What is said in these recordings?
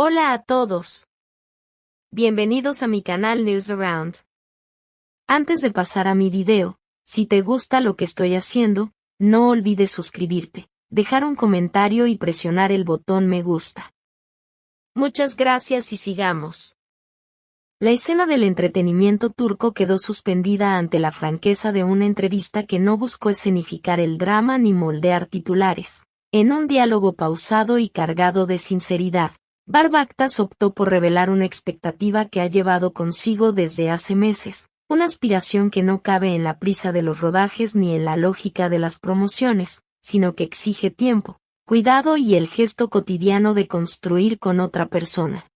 Hola a todos. Bienvenidos a mi canal News Around. Antes de pasar a mi video, si te gusta lo que estoy haciendo, no olvides suscribirte, dejar un comentario y presionar el botón me gusta. Muchas gracias y sigamos. La escena del entretenimiento turco quedó suspendida ante la franqueza de una entrevista que no buscó escenificar el drama ni moldear titulares. En un diálogo pausado y cargado de sinceridad, Bar Baktas optó por revelar una expectativa que ha llevado consigo desde hace meses, una aspiración que no cabe en la prisa de los rodajes ni en la lógica de las promociones, sino que exige tiempo, cuidado y el gesto cotidiano de construir con otra persona.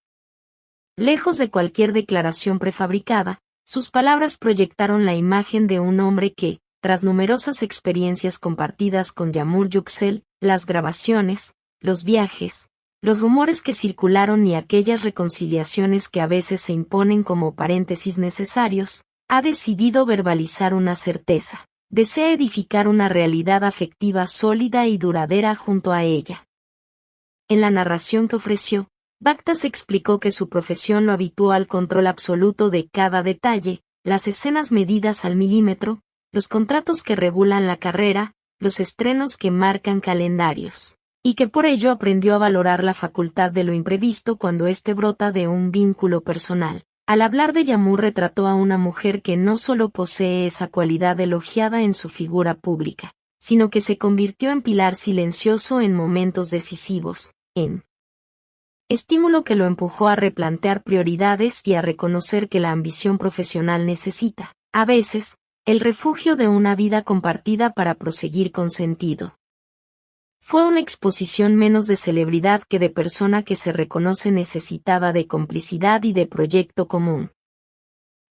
Lejos de cualquier declaración prefabricada, sus palabras proyectaron la imagen de un hombre que, tras numerosas experiencias compartidas con Yağmur Yüksel, las grabaciones, los viajes, los rumores que circularon y aquellas reconciliaciones que a veces se imponen como paréntesis necesarios, ha decidido verbalizar una certeza. Desea edificar una realidad afectiva sólida y duradera junto a ella. En la narración que ofreció, Baktas explicó que su profesión lo habituó al control absoluto de cada detalle, las escenas medidas al milímetro, los contratos que regulan la carrera, los estrenos que marcan calendarios, y que por ello aprendió a valorar la facultad de lo imprevisto cuando éste brota de un vínculo personal. Al hablar de Yağmur retrató a una mujer que no solo posee esa cualidad elogiada en su figura pública, sino que se convirtió en pilar silencioso en momentos decisivos, en estímulo que lo empujó a replantear prioridades y a reconocer que la ambición profesional necesita, a veces, el refugio de una vida compartida para proseguir con sentido. Fue una exposición menos de celebridad que de persona que se reconoce necesitada de complicidad y de proyecto común.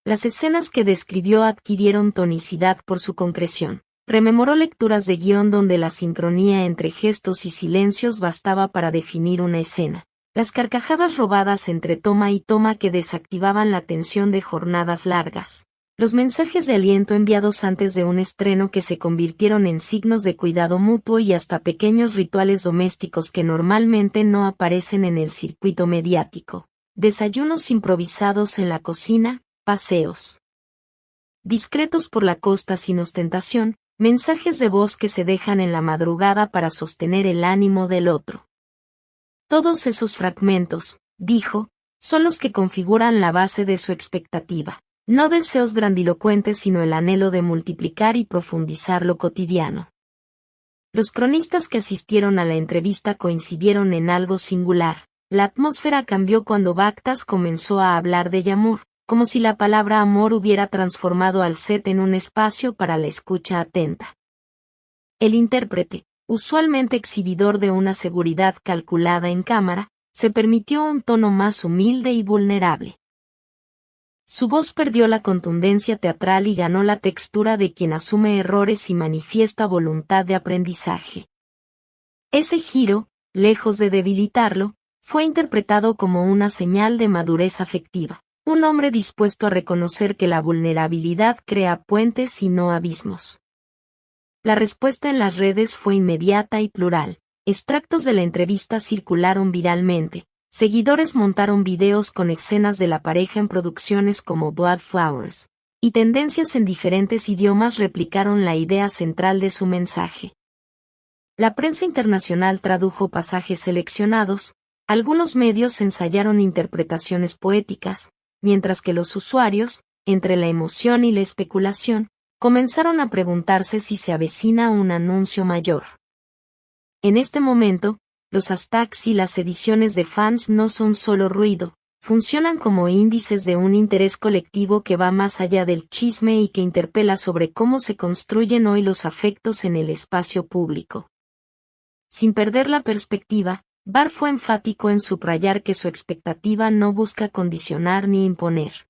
Las escenas que describió adquirieron tonicidad por su concreción. Rememoró lecturas de guión donde la sincronía entre gestos y silencios bastaba para definir una escena. Las carcajadas robadas entre toma y toma que desactivaban la tensión de jornadas largas. Los mensajes de aliento enviados antes de un estreno que se convirtieron en signos de cuidado mutuo y hasta pequeños rituales domésticos que normalmente no aparecen en el circuito mediático. Desayunos improvisados en la cocina, paseos discretos por la costa sin ostentación, mensajes de voz que se dejan en la madrugada para sostener el ánimo del otro. Todos esos fragmentos, dijo, son los que configuran la base de su expectativa. No deseos grandilocuentes sino el anhelo de multiplicar y profundizar lo cotidiano. Los cronistas que asistieron a la entrevista coincidieron en algo singular. La atmósfera cambió cuando Baktas comenzó a hablar de Yağmur, como si la palabra amor hubiera transformado al set en un espacio para la escucha atenta. El intérprete, usualmente exhibidor de una seguridad calculada en cámara, se permitió un tono más humilde y vulnerable. Su voz perdió la contundencia teatral y ganó la textura de quien asume errores y manifiesta voluntad de aprendizaje. Ese giro, lejos de debilitarlo, fue interpretado como una señal de madurez afectiva, un hombre dispuesto a reconocer que la vulnerabilidad crea puentes y no abismos. La respuesta en las redes fue inmediata y plural. Extractos de la entrevista circularon viralmente. Seguidores montaron videos con escenas de la pareja en producciones como Blood Flowers, y tendencias en diferentes idiomas replicaron la idea central de su mensaje. La prensa internacional tradujo pasajes seleccionados, algunos medios ensayaron interpretaciones poéticas, mientras que los usuarios, entre la emoción y la especulación, comenzaron a preguntarse si se avecina un anuncio mayor. En este momento, los hashtags y las ediciones de fans no son solo ruido, funcionan como índices de un interés colectivo que va más allá del chisme y que interpela sobre cómo se construyen hoy los afectos en el espacio público. Sin perder la perspectiva, Bar fue enfático en subrayar que su expectativa no busca condicionar ni imponer.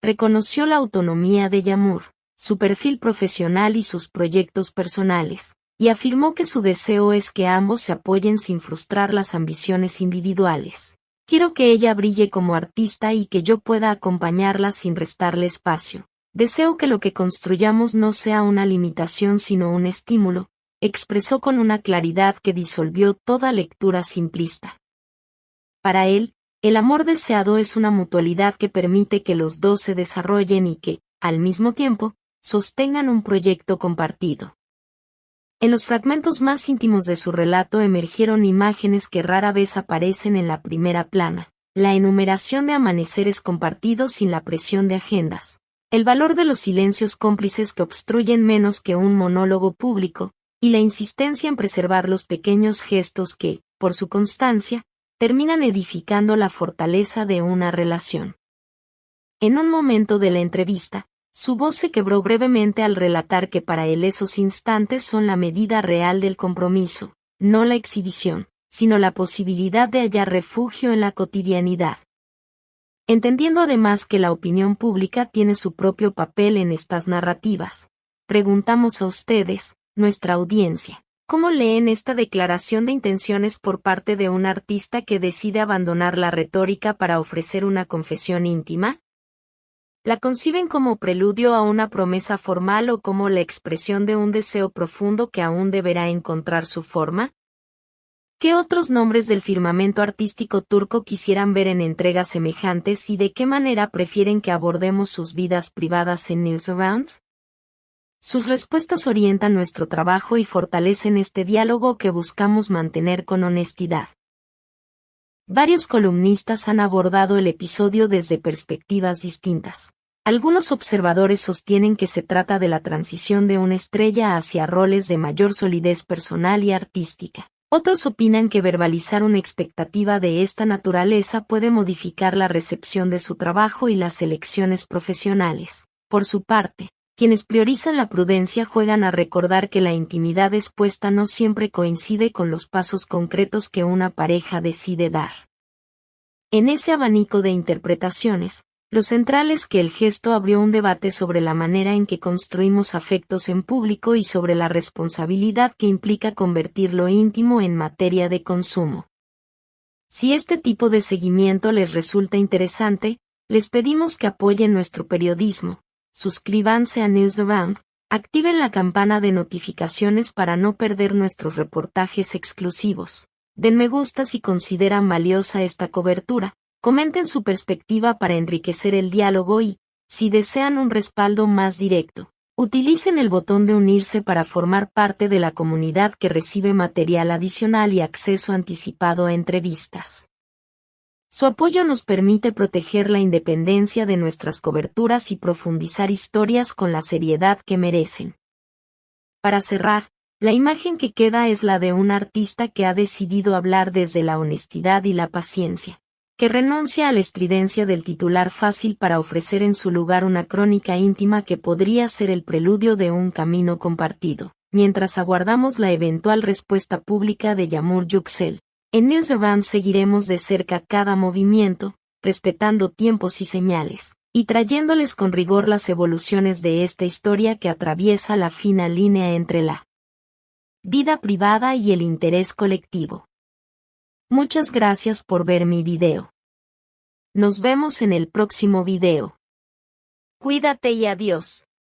Reconoció la autonomía de Yağmur, su perfil profesional y sus proyectos personales, y afirmó que su deseo es que ambos se apoyen sin frustrar las ambiciones individuales. Quiero que ella brille como artista y que yo pueda acompañarla sin restarle espacio. Deseo que lo que construyamos no sea una limitación sino un estímulo, expresó con una claridad que disolvió toda lectura simplista. Para él, el amor deseado es una mutualidad que permite que los dos se desarrollen y que, al mismo tiempo, sostengan un proyecto compartido. En los fragmentos más íntimos de su relato emergieron imágenes que rara vez aparecen en la primera plana: la enumeración de amaneceres compartidos sin la presión de agendas, el valor de los silencios cómplices que obstruyen menos que un monólogo público, y la insistencia en preservar los pequeños gestos que, por su constancia, terminan edificando la fortaleza de una relación. En un momento de la entrevista, su voz se quebró brevemente al relatar que para él esos instantes son la medida real del compromiso, no la exhibición, sino la posibilidad de hallar refugio en la cotidianidad. Entendiendo además que la opinión pública tiene su propio papel en estas narrativas, preguntamos a ustedes, nuestra audiencia, ¿cómo leen esta declaración de intenciones por parte de un artista que decide abandonar la retórica para ofrecer una confesión íntima? ¿La conciben como preludio a una promesa formal o como la expresión de un deseo profundo que aún deberá encontrar su forma? ¿Qué otros nombres del firmamento artístico turco quisieran ver en entregas semejantes y de qué manera prefieren que abordemos sus vidas privadas en Newsaround? Sus respuestas orientan nuestro trabajo y fortalecen este diálogo que buscamos mantener con honestidad. Varios columnistas han abordado el episodio desde perspectivas distintas. Algunos observadores sostienen que se trata de la transición de una estrella hacia roles de mayor solidez personal y artística. Otros opinan que verbalizar una expectativa de esta naturaleza puede modificar la recepción de su trabajo y las elecciones profesionales. Por su parte, quienes priorizan la prudencia juegan a recordar que la intimidad expuesta no siempre coincide con los pasos concretos que una pareja decide dar. En ese abanico de interpretaciones, lo central es que el gesto abrió un debate sobre la manera en que construimos afectos en público y sobre la responsabilidad que implica convertir lo íntimo en materia de consumo. Si este tipo de seguimiento les resulta interesante, les pedimos que apoyen nuestro periodismo, suscríbanse a Newsaround, activen la campana de notificaciones para no perder nuestros reportajes exclusivos, den me gusta si consideran valiosa esta cobertura, comenten su perspectiva para enriquecer el diálogo y, si desean un respaldo más directo, utilicen el botón de unirse para formar parte de la comunidad que recibe material adicional y acceso anticipado a entrevistas. Su apoyo nos permite proteger la independencia de nuestras coberturas y profundizar historias con la seriedad que merecen. Para cerrar, la imagen que queda es la de un artista que ha decidido hablar desde la honestidad y la paciencia, que renuncia a la estridencia del titular fácil para ofrecer en su lugar una crónica íntima que podría ser el preludio de un camino compartido, mientras aguardamos la eventual respuesta pública de Yağmur Yüksel. En Newsaround seguiremos de cerca cada movimiento, respetando tiempos y señales, y trayéndoles con rigor las evoluciones de esta historia que atraviesa la fina línea entre la vida privada y el interés colectivo. Muchas gracias por ver mi video. Nos vemos en el próximo video. Cuídate y adiós.